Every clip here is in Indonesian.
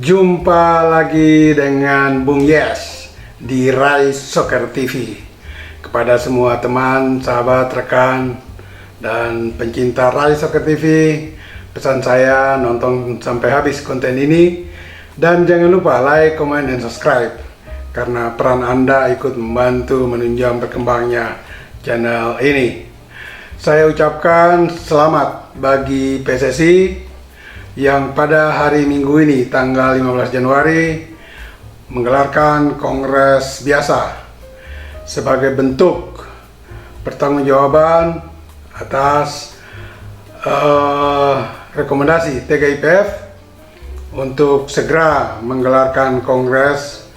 Jumpa lagi dengan Bung Yes di Rai Soccer TV. Kepada semua teman, sahabat, rekan, dan pencinta Rai Soccer TV, pesan saya nonton sampai habis konten ini. Dan jangan lupa like, comment, dan subscribe, karena peran Anda ikut membantu menunjang berkembangnya channel ini. Saya ucapkan selamat bagi PSSI yang pada hari Minggu ini tanggal 15 Januari menggelarkan kongres biasa sebagai bentuk pertanggungjawaban atas rekomendasi TGIPF untuk segera menggelarkan kongres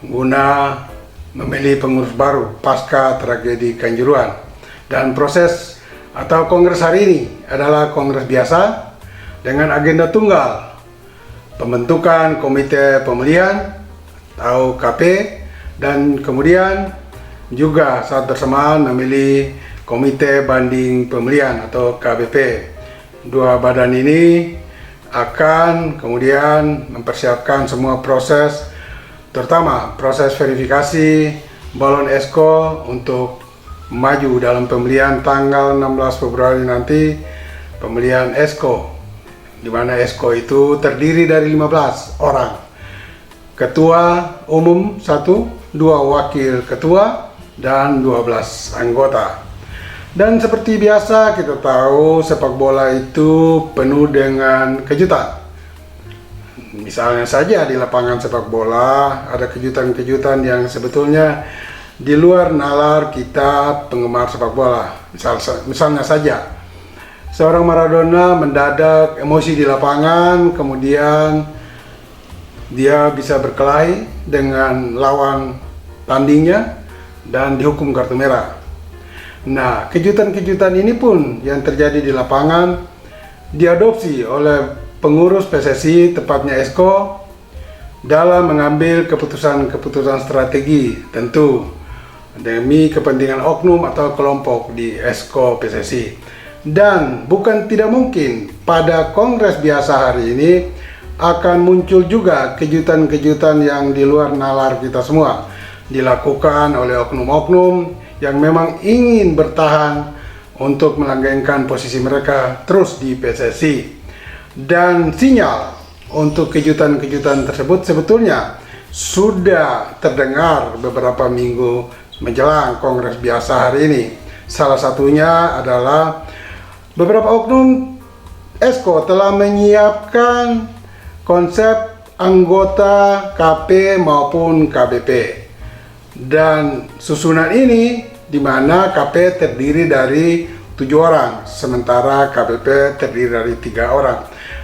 guna memilih pengurus baru pasca tragedi Kanjuruhan. Dan proses atau kongres hari ini adalah kongres biasa dengan agenda tunggal, pembentukan komite pemilihan atau KP, dan kemudian juga saat bersamaan memilih komite banding pemilihan atau KBP. Dua badan ini akan kemudian mempersiapkan semua proses, terutama proses verifikasi balon ESCO untuk maju dalam pemilihan tanggal 16 Februari nanti, pemilihan ESCO, di mana ESCO itu terdiri dari 15 orang, ketua umum 1, 2 wakil ketua, dan 12 anggota. Dan seperti biasa kita tahu sepak bola itu penuh dengan kejutan. Misalnya saja di lapangan sepak bola ada kejutan-kejutan yang sebetulnya di luar nalar kita penggemar sepak bola. Misalnya saja seorang Maradona mendadak emosi di lapangan, kemudian dia bisa berkelahi dengan lawan tandingnya dan dihukum kartu merah. Nah, kejutan-kejutan ini pun yang terjadi di lapangan diadopsi oleh pengurus PSSI, tepatnya ESCO, dalam mengambil keputusan-keputusan strategi, tentu demi kepentingan oknum atau kelompok di ESCO PSSI. Dan bukan tidak mungkin pada kongres biasa hari ini akan muncul juga kejutan-kejutan yang di luar nalar kita semua, dilakukan oleh oknum-oknum yang memang ingin bertahan untuk melanggengkan posisi mereka terus di PSSI. Dan sinyal untuk kejutan-kejutan tersebut sebetulnya sudah terdengar beberapa minggu menjelang kongres biasa hari ini. Salah satunya adalah beberapa oknum ESCO telah menyiapkan konsep anggota KP maupun KBP. Dan susunan ini di mana KP terdiri dari 7 orang, sementara KBP terdiri dari 3 orang.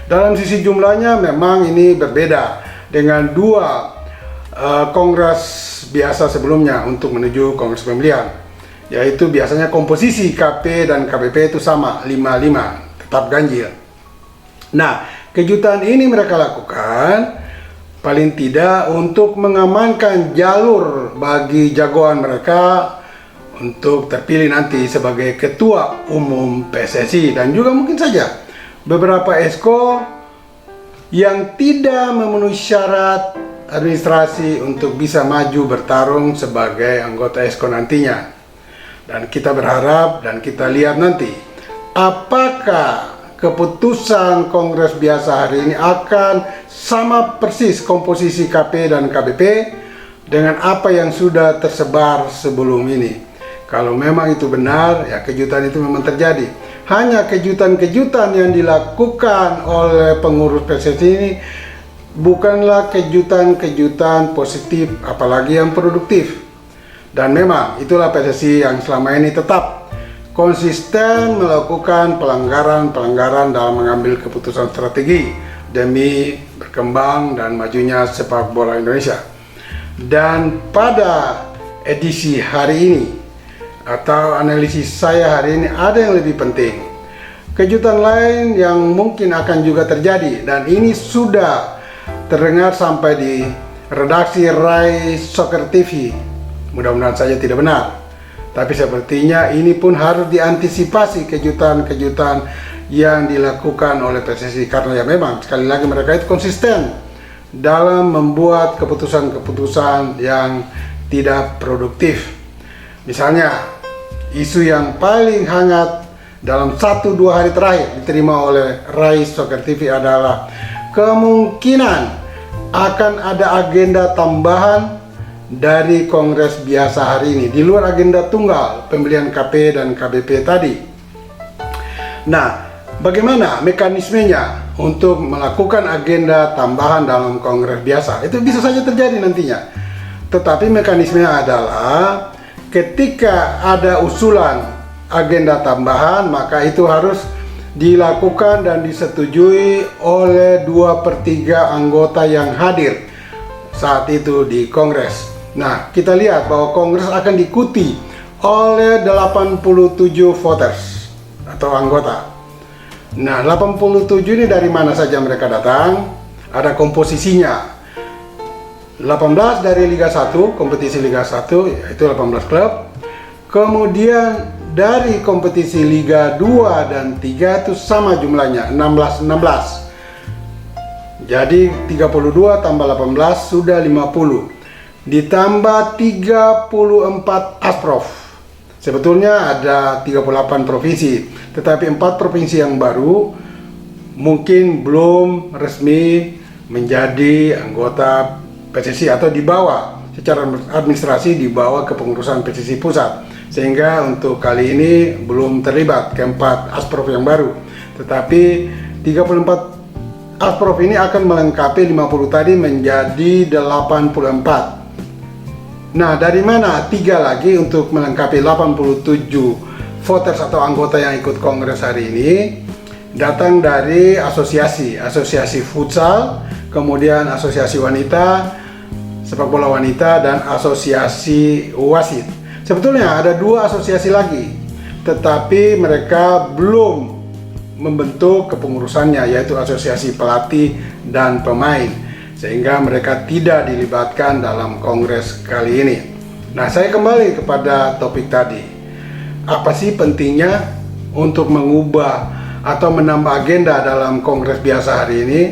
Dalam sisi jumlahnya memang ini berbeda dengan 2 kongres biasa sebelumnya untuk menuju kongres pemilihan, yaitu biasanya komposisi KP dan KBP itu sama, 5-5, tetap ganjil. Nah, kejutan ini mereka lakukan paling tidak untuk mengamankan jalur bagi jagoan mereka untuk terpilih nanti sebagai ketua umum PSSI. Dan juga mungkin saja beberapa ESCO yang tidak memenuhi syarat administrasi untuk bisa maju bertarung sebagai anggota ESCO nantinya. Dan kita berharap dan kita lihat nanti apakah keputusan kongres biasa hari ini akan sama persis komposisi KP dan KBP dengan apa yang sudah tersebar sebelum ini. Kalau memang itu benar, ya kejutan itu memang terjadi. Hanya kejutan-kejutan yang dilakukan oleh pengurus PSSI ini bukanlah kejutan-kejutan positif, apalagi yang produktif. Dan memang itulah PSSI yang selama ini tetap konsisten melakukan pelanggaran-pelanggaran dalam mengambil keputusan strategi demi berkembang dan majunya sepak bola Indonesia. Dan pada edisi hari ini atau analisis saya hari ini ada yang lebih penting. Kejutan lain yang mungkin akan juga terjadi, dan ini sudah terdengar sampai di redaksi Rai Soccer TV. Mudah-mudahan saja tidak benar, tapi sepertinya ini pun harus diantisipasi kejutan-kejutan yang dilakukan oleh PSSI, karena ya memang sekali lagi mereka itu konsisten dalam membuat keputusan-keputusan yang tidak produktif. Misalnya, isu yang paling hangat dalam 1-2 hari terakhir diterima oleh Rai Soccer TV adalah kemungkinan akan ada agenda tambahan dari Kongres biasa hari ini di luar agenda tunggal pembelian KP dan KBP tadi. Nah, bagaimana mekanismenya untuk melakukan agenda tambahan dalam Kongres biasa? Itu bisa saja terjadi nantinya. Tetapi mekanismenya adalah ketika ada usulan agenda tambahan, maka itu harus dilakukan dan disetujui oleh 2/3 anggota yang hadir saat itu di Kongres. Nah, kita lihat bahwa Kongres akan diikuti oleh 87 voters atau anggota. Nah, 87 ini dari mana saja mereka datang? Ada komposisinya. 18 dari Liga 1, kompetisi Liga 1, yaitu 18 klub. Kemudian dari kompetisi Liga 2 dan 3 itu sama jumlahnya, 16. Jadi 32 tambah 18 sudah 50. Ditambah 34 asprof. Sebetulnya ada 38 provinsi, tetapi 4 provinsi yang baru mungkin belum resmi menjadi anggota PSSI atau dibawa secara administrasi dibawa ke pengurusan PSSI pusat, sehingga untuk kali ini belum terlibat keempat asprof yang baru. Tetapi 34 asprof ini akan melengkapi 50 tadi menjadi 84. Nah, dari mana 3 lagi untuk melengkapi 87 voters atau anggota yang ikut Kongres hari ini? Datang dari asosiasi futsal, kemudian asosiasi wanita, sepak bola wanita, dan asosiasi wasit. Sebetulnya ada 2 asosiasi lagi, tetapi mereka belum membentuk kepengurusannya, yaitu asosiasi pelatih dan pemain, sehingga mereka tidak dilibatkan dalam Kongres kali ini. Nah, saya kembali kepada topik tadi. Apa sih pentingnya untuk mengubah atau menambah agenda dalam Kongres biasa hari ini?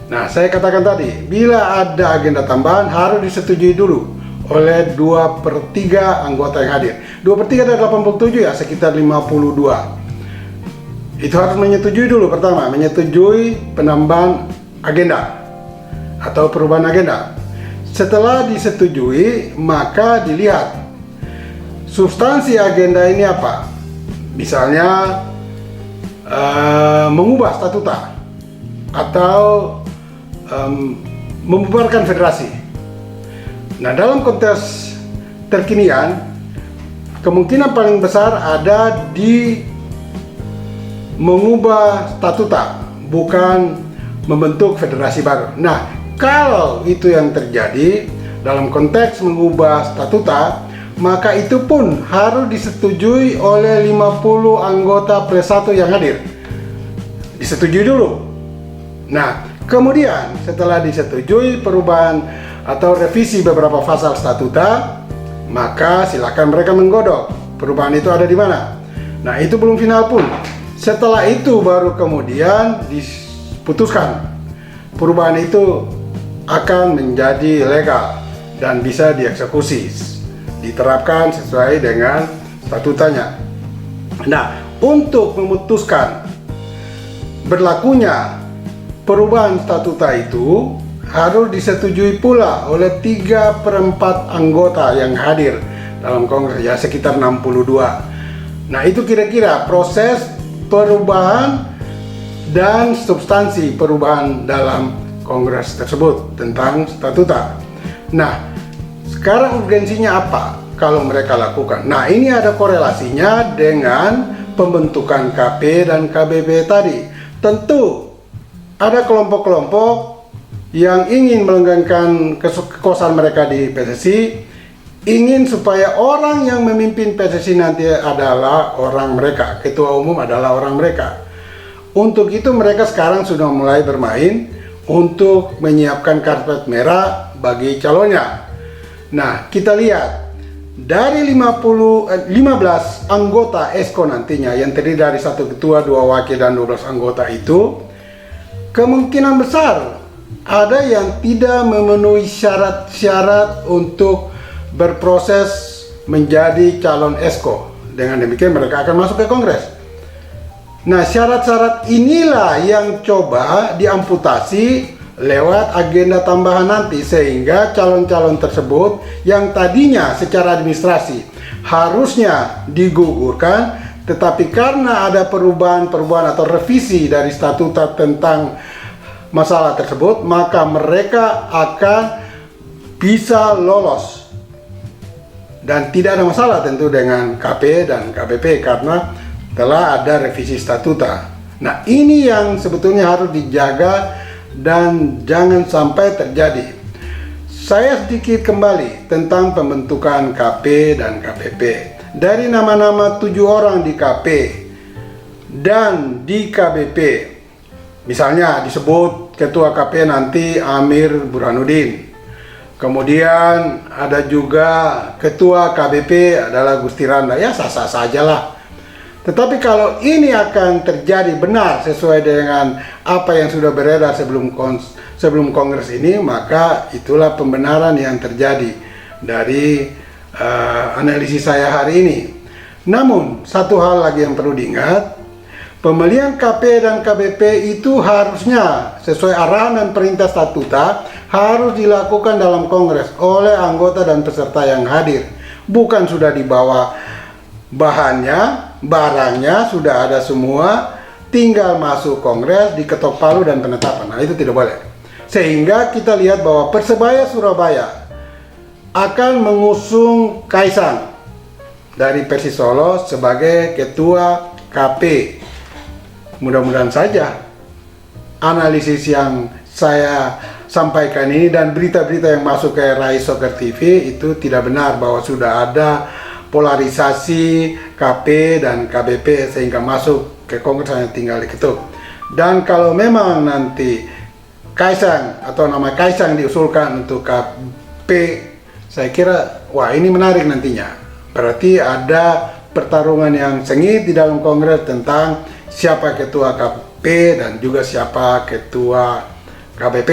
Nah, saya katakan tadi, bila ada agenda tambahan harus disetujui dulu oleh 2/3 anggota yang hadir. 2/3 dari 87 ya, sekitar 52. Itu harus menyetujui dulu. Pertama, menyetujui penambahan agenda atau perubahan agenda. Setelah disetujui, maka dilihat substansi agenda ini apa. Misalnya mengubah statuta atau membubarkan federasi. Nah, dalam konteks terkinian, kemungkinan paling besar ada di mengubah statuta, bukan membentuk federasi baru. Nah, kalau itu yang terjadi dalam konteks mengubah statuta, maka itu pun harus disetujui oleh 50 anggota plus 1 yang hadir. Disetujui dulu. Nah, kemudian setelah disetujui perubahan atau revisi beberapa pasal statuta, maka silakan mereka menggodok perubahan itu ada di mana. Nah, itu belum final pun. Setelah itu baru kemudian diputuskan perubahan itu akan menjadi legal dan bisa dieksekusi, diterapkan sesuai dengan statutanya. Nah, untuk memutuskan berlakunya perubahan statuta itu harus disetujui pula oleh 3/4 anggota yang hadir dalam Kongres, ya sekitar 62. Nah, itu kira-kira proses perubahan dan substansi perubahan dalam Kongres tersebut tentang statuta. Nah, sekarang urgensinya apa kalau mereka lakukan? Nah, ini ada korelasinya dengan pembentukan KP dan KBP tadi. Tentu ada kelompok-kelompok yang ingin melenggangkan kekuasaan mereka di PSSI, ingin supaya orang yang memimpin PSSI nanti adalah orang mereka, ketua umum adalah orang mereka. Untuk itu mereka sekarang sudah mulai bermain untuk menyiapkan karpet merah bagi calonnya. Nah, kita lihat dari 15 anggota ESCO nantinya yang terdiri dari 1 ketua, 2 wakil dan 12 anggota itu, kemungkinan besar ada yang tidak memenuhi syarat-syarat untuk berproses menjadi calon ESCO. Dengan demikian mereka akan masuk ke Kongres. Nah, syarat-syarat inilah yang coba diamputasi lewat agenda tambahan nanti, sehingga calon-calon tersebut yang tadinya secara administrasi harusnya digugurkan, tetapi karena ada perubahan-perubahan atau revisi dari statuta tentang masalah tersebut, maka mereka akan bisa lolos. Dan tidak ada masalah tentu dengan KP dan KBP karena telah ada revisi statuta. Nah, ini yang sebetulnya harus dijaga dan jangan sampai terjadi. Saya sedikit kembali tentang pembentukan KP dan KPP. Dari nama-nama 7 orang di KP dan di KBP, misalnya disebut ketua KP nanti Amir Burhanuddin. Kemudian ada juga ketua KBP adalah Gusti Randa. Ya, sah-sah sajalah. Tetapi kalau ini akan terjadi benar sesuai dengan apa yang sudah beredar sebelum Kongres ini, maka itulah pembenaran yang terjadi dari analisis saya hari ini. Namun, satu hal lagi yang perlu diingat, pemilihan KP dan KBP itu harusnya sesuai arahan dan perintah statuta harus dilakukan dalam Kongres oleh anggota dan peserta yang hadir. Bukan sudah dibawa bahannya, barangnya sudah ada semua, tinggal masuk Kongres, diketok palu dan penetapan. Nah, itu tidak boleh. Sehingga kita lihat bahwa Persebaya Surabaya akan mengusung Kaisang dari Persis Solo sebagai ketua KP. Mudah-mudahan saja analisis yang saya sampaikan ini dan berita-berita yang masuk ke Rai Soccer TV itu tidak benar, bahwa sudah ada polarisasi KP dan KBP sehingga masuk ke Kongres hanya tinggal diketuk. Dan kalau memang nanti Kaisang atau nama Kaisang diusulkan untuk KP, saya kira wah, ini menarik nantinya. Berarti ada pertarungan yang sengit di dalam Kongres tentang siapa ketua KP dan juga siapa ketua KBP.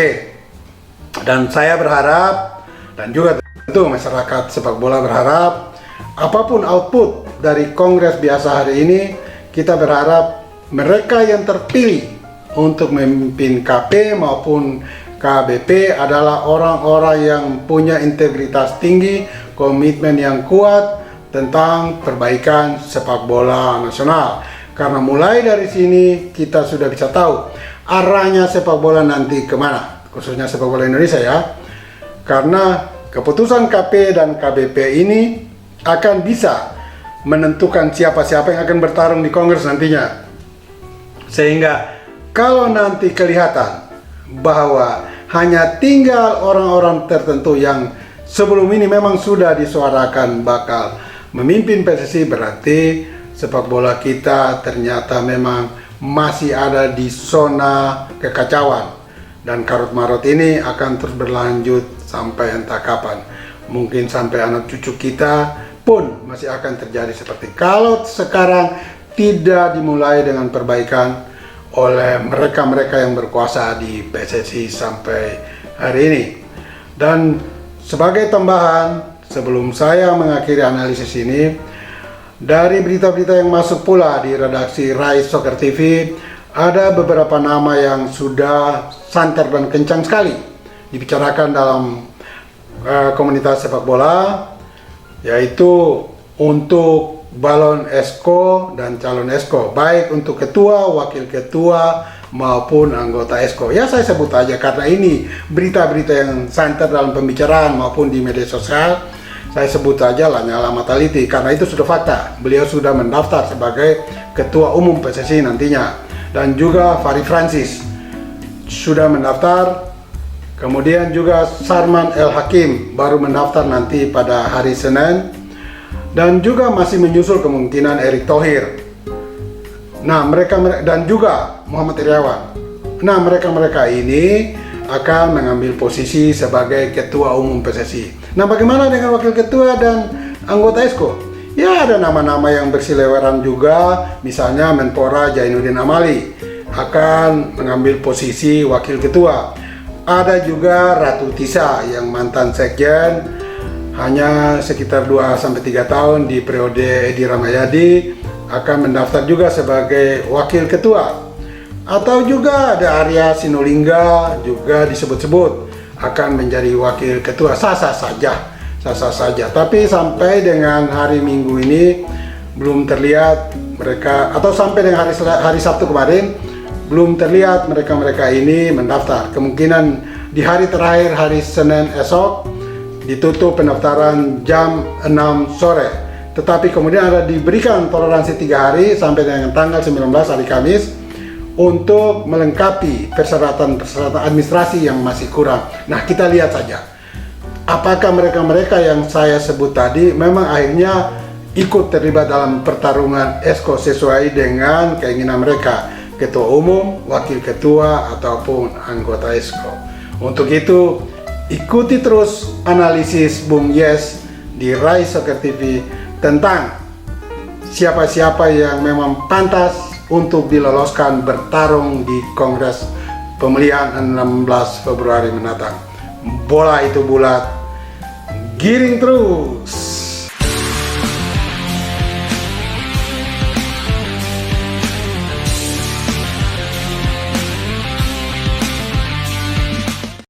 Dan saya berharap, dan juga tentu masyarakat sepak bola berharap, apapun output dari Kongres biasa hari ini, kita berharap mereka yang terpilih untuk memimpin KP maupun KBP adalah orang-orang yang punya integritas tinggi, komitmen yang kuat tentang perbaikan sepak bola nasional. Karena mulai dari sini kita sudah bisa tahu arahnya sepak bola nanti kemana, khususnya sepak bola Indonesia ya. Karena keputusan KP dan KBP ini akan bisa menentukan siapa-siapa yang akan bertarung di Kongres nantinya. Sehingga kalau nanti kelihatan bahwa hanya tinggal orang-orang tertentu yang sebelum ini memang sudah disuarakan bakal memimpin PSSI, berarti sepak bola kita ternyata memang masih ada di zona kekacauan. Dan karut-marut ini akan terus berlanjut sampai entah kapan. Mungkin sampai anak cucu kita pun masih akan terjadi seperti kalau sekarang tidak dimulai dengan perbaikan oleh mereka-mereka yang berkuasa di PSSI sampai hari ini. Dan sebagai tambahan, sebelum saya mengakhiri analisis ini, dari berita-berita yang masuk pula di redaksi Rai Soccer TV, ada beberapa nama yang sudah santer dan kencang sekali dibicarakan dalam komunitas sepak bola, yaitu untuk balon ESCO dan calon ESCO, baik untuk ketua, wakil ketua maupun anggota ESCO. Ya, saya sebut aja karena ini berita-berita yang santer dalam pembicaraan maupun di media sosial. Saya sebut aja Lanyala Mataliti karena itu sudah fakta. Beliau sudah mendaftar sebagai ketua umum PSSI nantinya. Dan juga Fari Francis sudah mendaftar. Kemudian juga Sarman El Hakim baru mendaftar nanti pada hari Senin. Dan juga masih menyusul kemungkinan Erick Thohir. Nah, mereka dan juga Muhammad Iriawan. Nah, mereka ini akan mengambil posisi sebagai ketua umum PSSI. Nah, bagaimana dengan wakil ketua dan anggota ESCO? Ya, ada nama-nama yang berseliweran juga, misalnya Menpora Zainuddin Amali akan mengambil posisi wakil ketua. Ada juga Ratu Tisa yang mantan sekjen, hanya sekitar 2-3 tahun di periode Edi Rahmayadi, akan mendaftar juga sebagai wakil ketua. Atau juga ada Arya Sinulinga juga disebut-sebut akan menjadi wakil ketua. Sah-sah saja. Tapi sampai dengan hari Minggu ini belum terlihat mereka, atau sampai dengan hari Sabtu kemarin belum terlihat mereka ini mendaftar. Kemungkinan di hari terakhir, hari Senin esok, ditutup pendaftaran jam 6 sore. Tetapi kemudian ada diberikan toleransi 3 hari sampai dengan tanggal 19 hari Kamis untuk melengkapi persyaratan administrasi yang masih kurang. Nah, kita lihat saja apakah mereka yang saya sebut tadi memang akhirnya ikut terlibat dalam pertarungan ESCO sesuai dengan keinginan mereka, ketua umum, wakil ketua, ataupun anggota ESCO. Untuk itu, ikuti terus analisis Bung Yes di Rai Soccer TV tentang siapa-siapa yang memang pantas untuk diloloskan bertarung di Kongres pemilihan 16 Februari mendatang. Bola itu bulat, giring terus.